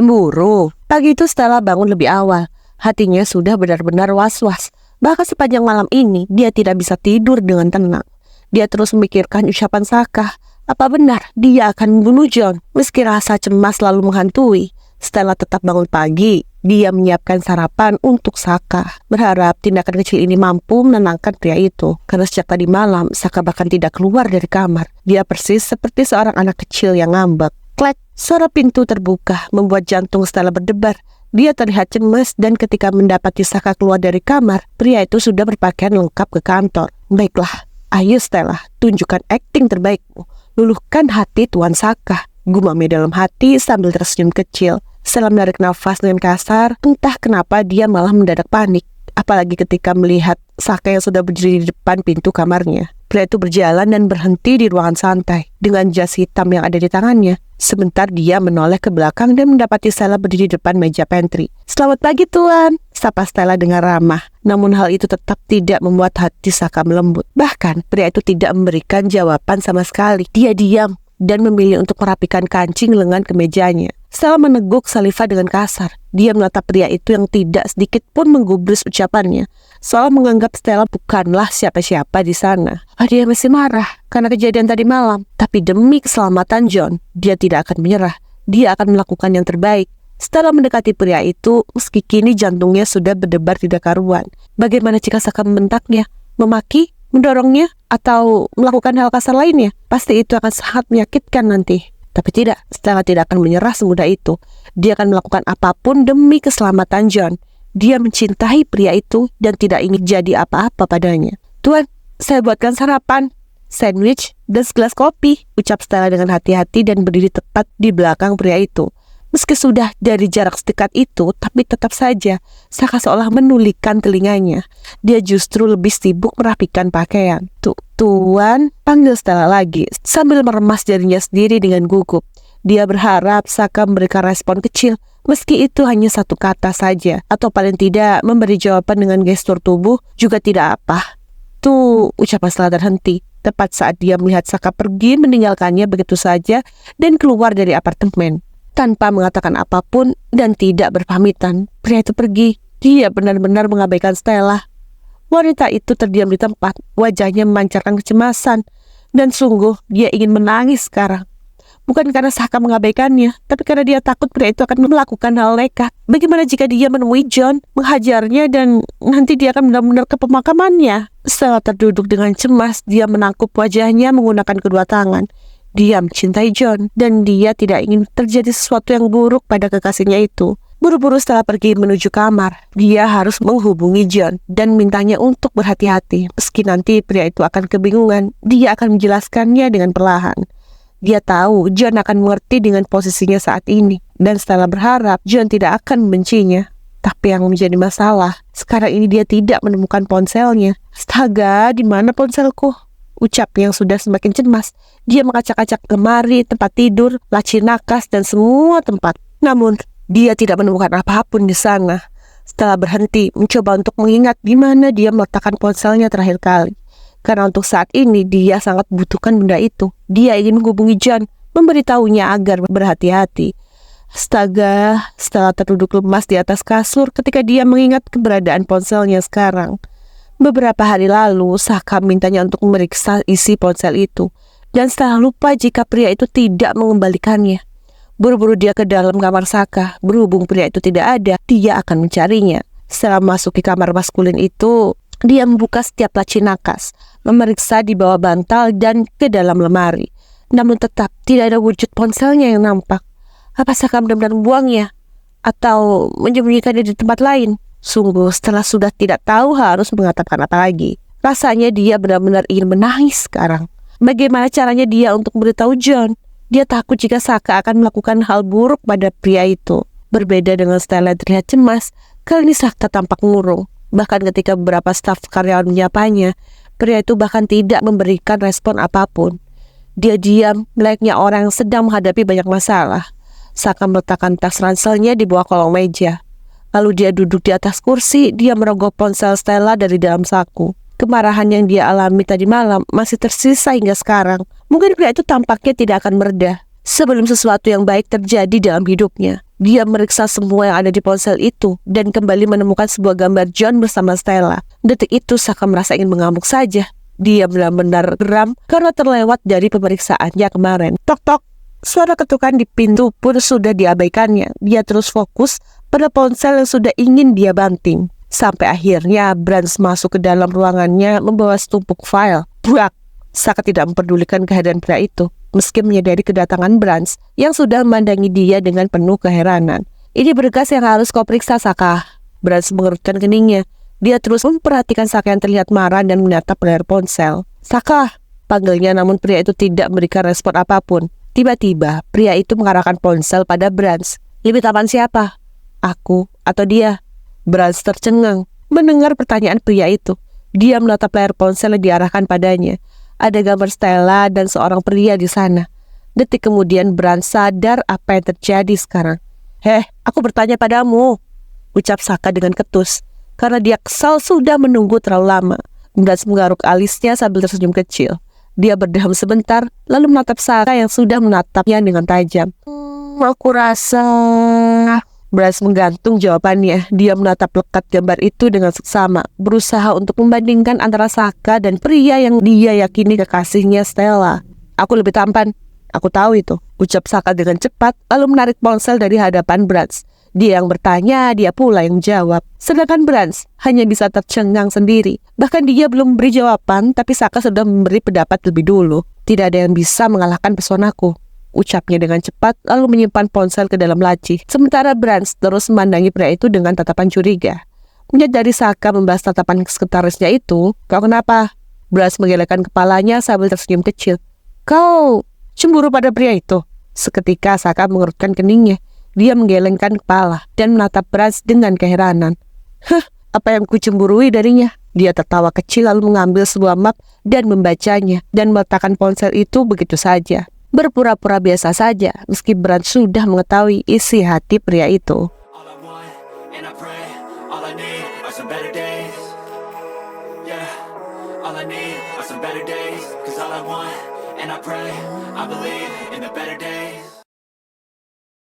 Cemburu. Pagi itu Stella bangun lebih awal. Hatinya sudah benar-benar was-was. Bahkan sepanjang malam ini dia tidak bisa tidur dengan tenang. Dia terus memikirkan ucapan Saka. Apa benar dia akan membunuh John? Meski rasa cemas selalu menghantui, Stella tetap bangun pagi. Dia menyiapkan sarapan untuk Saka, berharap tindakan kecil ini mampu menenangkan pria itu. Karena sejak tadi malam, Saka bahkan tidak keluar dari kamar. Dia persis seperti seorang anak kecil yang ngambek. Klek, suara pintu terbuka membuat jantung Stella berdebar. Dia terlihat cemas dan ketika mendapati Saka keluar dari kamar, pria itu sudah berpakaian lengkap ke kantor. Baiklah, ayo Stella, tunjukkan akting terbaikmu. Luluhkan hati Tuan Saka, gumamnya dalam hati sambil tersenyum kecil. Stella menarik nafas dengan kasar. Entah kenapa dia malah mendadak panik, apalagi ketika melihat Saka yang sudah berdiri di depan pintu kamarnya. Pria itu berjalan dan berhenti di ruangan santai dengan jas hitam yang ada di tangannya. Sebentar dia menoleh ke belakang dan mendapati Stella berdiri di depan meja pantry. "Selamat pagi Tuan," sapa Stella dengan ramah. Namun hal itu tetap tidak membuat hati Saka melembut. Bahkan pria itu tidak memberikan jawaban sama sekali. Dia diam dan memilih untuk merapikan kancing lengan kemejanya. Stella meneguk saliva dengan kasar. Dia menatap pria itu yang tidak sedikit pun menggubris ucapannya, seolah menganggap Stella bukanlah siapa-siapa di sana. Dia masih marah karena kejadian tadi malam, tapi demi keselamatan John, dia tidak akan menyerah. Dia akan melakukan yang terbaik. Stella mendekati pria itu, meski kini jantungnya sudah berdebar tidak karuan. Bagaimana jika Saka membentaknya, memaki, mendorongnya, atau melakukan hal kasar lainnya? Pasti itu akan sangat menyakitkan nanti. Tapi tidak, Stella tidak akan menyerah semudah itu. Dia akan melakukan apapun demi keselamatan John. Dia mencintai pria itu dan tidak ingin jadi apa-apa padanya. "Tuan, saya buatkan sarapan, sandwich, dan segelas kopi," ucap Stella dengan hati-hati dan berdiri tepat di belakang pria itu. Meski sudah dari jarak sedekat itu, tapi tetap saja Saka seolah menulikan telinganya. Dia justru lebih sibuk merapikan pakaian. "Tuan," panggil Stella lagi sambil meremas jarinya sendiri dengan gugup. Dia berharap Saka memberikan respon kecil, meski itu hanya satu kata saja, atau paling tidak memberi jawaban dengan gestur tubuh juga tidak apa. "Tuh," ucapan Stella terhenti tepat saat dia melihat Saka pergi meninggalkannya begitu saja dan keluar dari apartemen tanpa mengatakan apapun dan tidak berpamitan. Pria itu pergi. Dia benar-benar mengabaikan Stella. Wanita itu terdiam di tempat, wajahnya memancarkan kecemasan, dan sungguh dia ingin menangis sekarang. Bukan karena Saka mengabaikannya, tapi karena dia takut pria itu akan melakukan hal nekat. Bagaimana jika dia menemui John, menghajarnya, dan nanti dia akan benar-benar ke pemakamannya? Stella terduduk dengan cemas. Dia menangkup wajahnya menggunakan kedua tangan. Dia mencintai John dan dia tidak ingin terjadi sesuatu yang buruk pada kekasihnya itu. Buru-buru Stella pergi menuju kamar. Dia harus menghubungi John dan mintanya untuk berhati-hati. Meski nanti pria itu akan kebingungan, dia akan menjelaskannya dengan perlahan. Dia tahu John akan mengerti dengan posisinya saat ini, dan Stella berharap John tidak akan membencinya. Tapi yang menjadi masalah, sekarang ini dia tidak menemukan ponselnya. "Astaga, di mana ponselku?" ucapnya yang sudah semakin cemas. Dia mengacak-acak lemari, tempat tidur, laci nakas, dan semua tempat. Namun, dia tidak menemukan apapun di sana. Stella berhenti, mencoba untuk mengingat di mana dia meletakkan ponselnya terakhir kali. Karena untuk saat ini, dia sangat butuhkan benda itu. Dia ingin menghubungi John, memberitahunya agar berhati-hati. Astaga, Stella terduduk lemas di atas kasur ketika dia mengingat keberadaan ponselnya sekarang. Beberapa hari lalu, Saka mintanya untuk memeriksa isi ponsel itu, dan Stella lupa jika pria itu tidak mengembalikannya. Buru-buru dia ke dalam kamar Saka. Berhubung pria itu tidak ada, dia akan mencarinya. Setelah memasuki kamar maskulin itu, dia membuka setiap laci nakas, memeriksa di bawah bantal dan ke dalam lemari. Namun tetap tidak ada wujud ponselnya yang nampak. Apa Saka benar-benar membuangnya? Atau menyembunyikannya di tempat lain? Sungguh, Stella sudah tidak tahu harus mengatakan apa lagi. Rasanya dia benar-benar ingin menangis sekarang. Bagaimana caranya dia untuk memberitahu John? Dia takut jika Saka akan melakukan hal buruk pada pria itu. Berbeda dengan Stella terlihat cemas, kali ini Saka tampak murung. Bahkan ketika beberapa staf karyawan menyapanya, pria itu bahkan tidak memberikan respon apapun. Dia diam, layaknya orang yang sedang menghadapi banyak masalah. Saka meletakkan tas ranselnya di bawah kolong meja. Lalu dia duduk di atas kursi. Dia merogoh ponsel Stella dari dalam saku. Kemarahan yang dia alami tadi malam masih tersisa hingga sekarang. Mungkin pria itu tampaknya tidak akan mereda sebelum sesuatu yang baik terjadi dalam hidupnya. Dia meriksa semua yang ada di ponsel itu dan kembali menemukan sebuah gambar John bersama Stella. Detik itu Saka merasa ingin mengamuk saja. Dia benar-benar geram karena terlewat dari pemeriksaannya kemarin. Tok-tok. Suara ketukan di pintu pun sudah diabaikannya. Dia terus fokus pada ponsel yang sudah ingin dia banting. Sampai akhirnya Branch masuk ke dalam ruangannya membawa setumpuk file. Buak! Saka tidak memperdulikan kehadiran pria itu, meski menyadari kedatangan Branch yang sudah memandangi dia dengan penuh keheranan. Ini berkas yang harus kau periksa, Saka. Branch mengerutkan keningnya. Dia terus memperhatikan Saka yang terlihat marah dan menatap layar ponsel. Saka! Panggilnya, namun pria itu tidak memberikan respon apapun. Tiba-tiba, pria itu mengarahkan ponsel pada Branch. Lebih tapan siapa? Aku atau dia? Branch tercengang mendengar pertanyaan pria itu. Dia menatap layar ponsel yang diarahkan padanya. Ada gambar Stella dan seorang pria di sana. Detik kemudian Branch sadar apa yang terjadi sekarang. Heh, aku bertanya padamu, ucap Saka dengan ketus. Karena dia kesal sudah menunggu terlalu lama. Branch menggaruk alisnya sambil tersenyum kecil. Dia berdiam sebentar, lalu menatap Saka yang sudah menatapnya dengan tajam. Aku rasa... Branch menggantung jawabannya. Dia menatap lekat gambar itu dengan seksama, berusaha untuk membandingkan antara Saka dan pria yang dia yakini kekasihnya Stella. Aku lebih tampan. Aku tahu itu, ucap Saka dengan cepat, lalu menarik ponsel dari hadapan Branch. Dia yang bertanya, dia pula yang jawab. Sedangkan Branch hanya bisa tercengang sendiri. Bahkan dia belum memberi jawaban, tapi Saka sudah memberi pendapat lebih dulu. Tidak ada yang bisa mengalahkan pesonaku, ucapnya dengan cepat, lalu menyimpan ponsel ke dalam laci. Sementara Branch terus memandangi pria itu dengan tatapan curiga. Menyadari Saka membalas tatapan sekretarisnya itu. Kau kenapa? Branch menggelengkan kepalanya sambil tersenyum kecil. Kau cemburu pada pria itu? Seketika Saka mengerutkan keningnya. Dia menggelengkan kepala dan menatap Branch dengan keheranan. Apa yang kucemburui darinya? Dia tertawa kecil lalu mengambil sebuah map dan membacanya dan meletakkan ponsel itu begitu saja. Berpura-pura biasa saja, meski Branch sudah mengetahui isi hati pria itu. All I need are some better days, 'cause all I want and I pray, I believe in the better days.